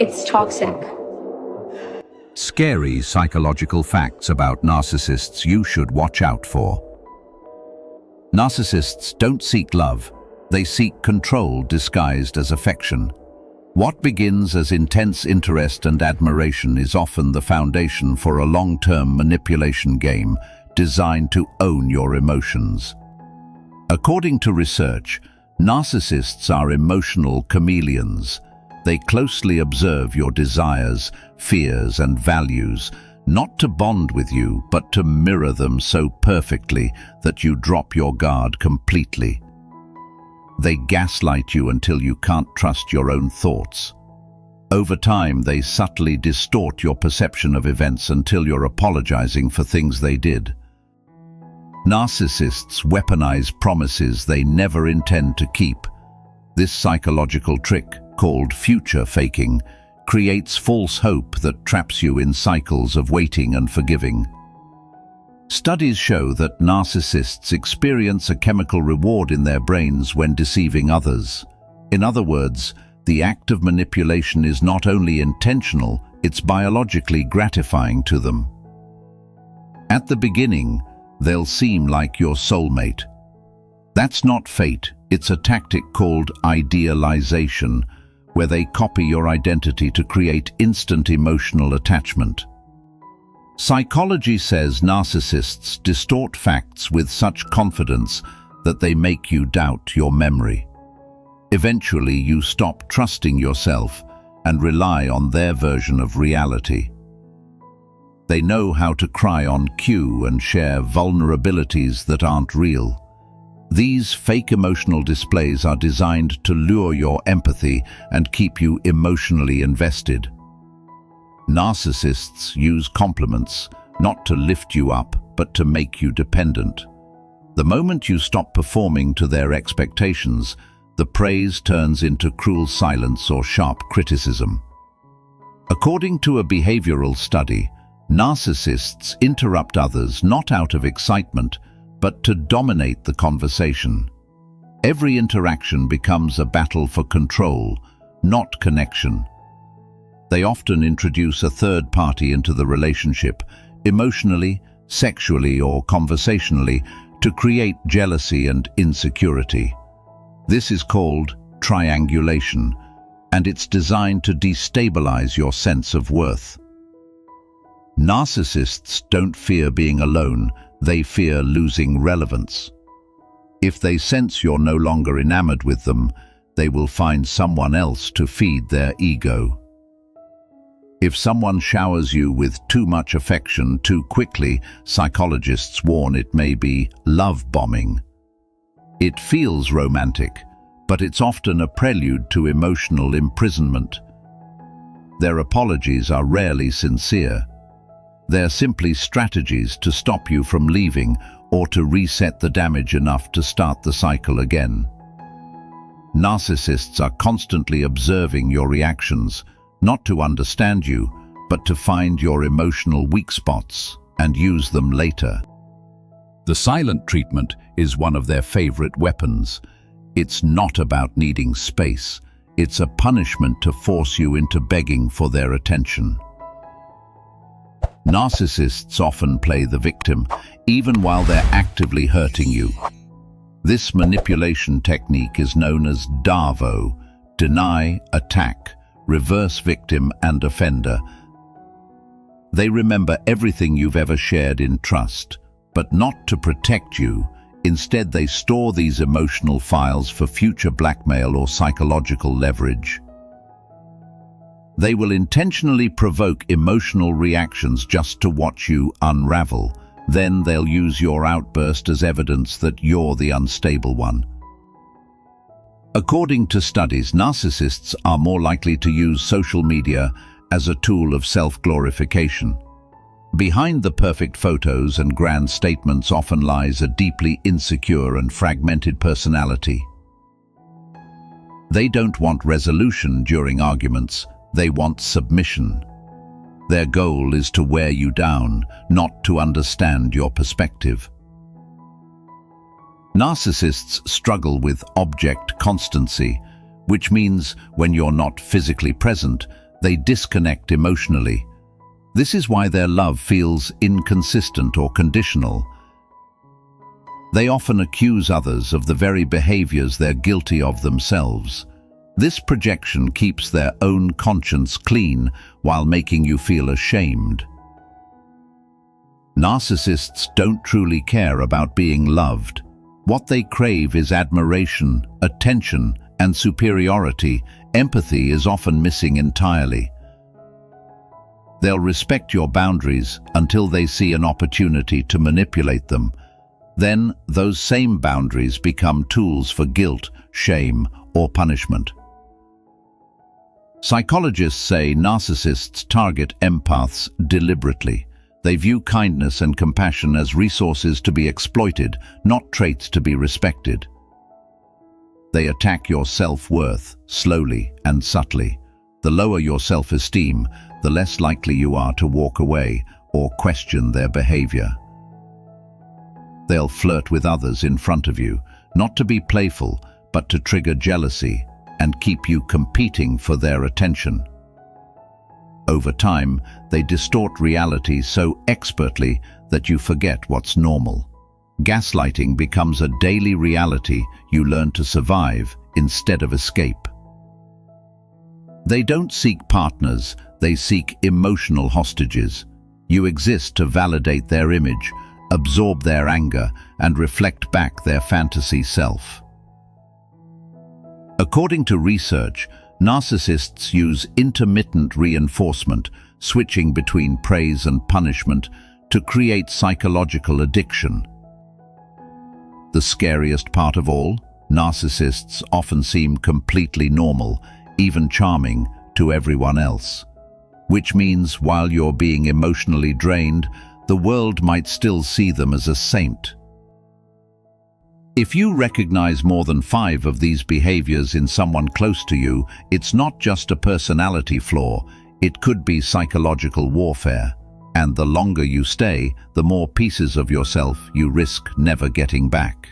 It's toxic. Scary psychological facts about narcissists you should watch out for. Narcissists don't seek love. They seek control disguised as affection. What begins as intense interest and admiration is often the foundation for a long-term manipulation game designed to own your emotions. According to research, narcissists are emotional chameleons. They closely observe your desires, fears, and values, not to bond with you, but to mirror them so perfectly that you drop your guard completely. They gaslight you until you can't trust your own thoughts. Over time, they subtly distort your perception of events until you're apologizing for things they did. Narcissists weaponize promises they never intend to keep. This psychological trick, called future faking, creates false hope that traps you in cycles of waiting and forgiving. Studies show that narcissists experience a chemical reward in their brains when deceiving others. In other words, the act of manipulation is not only intentional, it's biologically gratifying to them. At the beginning, they'll seem like your soulmate. That's not fate, it's a tactic called idealization, where they copy your identity to create instant emotional attachment. Psychology says narcissists distort facts with such confidence that they make you doubt your memory. Eventually, you stop trusting yourself and rely on their version of reality. They know how to cry on cue and share vulnerabilities that aren't real. These fake emotional displays are designed to lure your empathy and keep you emotionally invested. Narcissists use compliments not to lift you up, but to make you dependent. The moment you stop performing to their expectations, the praise turns into cruel silence or sharp criticism. According to a behavioral study, narcissists interrupt others not out of excitement, but to dominate the conversation. Every interaction becomes a battle for control, not connection. They often introduce a third party into the relationship, emotionally, sexually, or conversationally, to create jealousy and insecurity. This is called triangulation, and it's designed to destabilize your sense of worth. Narcissists don't fear being alone, they fear losing relevance. If they sense you're no longer enamored with them, they will find someone else to feed their ego. If someone showers you with too much affection too quickly, psychologists warn it may be love bombing. It feels romantic, but it's often a prelude to emotional imprisonment. Their apologies are rarely sincere. They're simply strategies to stop you from leaving or to reset the damage enough to start the cycle again. Narcissists are constantly observing your reactions, not to understand you, but to find your emotional weak spots and use them later. The silent treatment is one of their favorite weapons. It's not about needing space. It's a punishment to force you into begging for their attention. Narcissists often play the victim, even while they're actively hurting you. This manipulation technique is known as DAVO, deny, attack, reverse victim and offender. They remember everything you've ever shared in trust, but not to protect you. Instead, they store these emotional files for future blackmail or psychological leverage. They will intentionally provoke emotional reactions just to watch you unravel. Then they'll use your outburst as evidence that you're the unstable one. According to studies, narcissists are more likely to use social media as a tool of self-glorification. Behind the perfect photos and grand statements often lies a deeply insecure and fragmented personality. They don't want resolution during arguments, they want submission. Their goal is to wear you down, not to understand your perspective. Narcissists struggle with object constancy, which means when you're not physically present, They disconnect emotionally. This is why their love feels inconsistent or conditional. They often accuse others of the very behaviors they're guilty of themselves. This projection keeps their own conscience clean while making you feel ashamed. Narcissists don't truly care about being loved. What they crave is admiration, attention, and superiority. Empathy is often missing entirely. They'll respect your boundaries until they see an opportunity to manipulate them. Then, those same boundaries become tools for guilt, shame, or punishment. Psychologists say narcissists target empaths deliberately. They view kindness and compassion as resources to be exploited, not traits to be respected. They attack your self-worth slowly and subtly. The lower your self-esteem, the less likely you are to walk away or question their behavior. They'll flirt with others in front of you, not to be playful, but to trigger jealousy and keep you competing for their attention. Over time, they distort reality so expertly that you forget what's normal. Gaslighting becomes a daily reality you learn to survive instead of escape. They don't seek partners, they seek emotional hostages. You exist to validate their image, absorb their anger, and reflect back their fantasy self. According to research, narcissists use intermittent reinforcement, switching between praise and punishment, to create psychological addiction. The scariest part of all, narcissists often seem completely normal, even charming, to everyone else. Which means while you're being emotionally drained, the world might still see them as a saint. If you recognize more than 5 of these behaviors in someone close to you, it's not just a personality flaw, it could be psychological warfare. And the longer you stay, the more pieces of yourself you risk never getting back.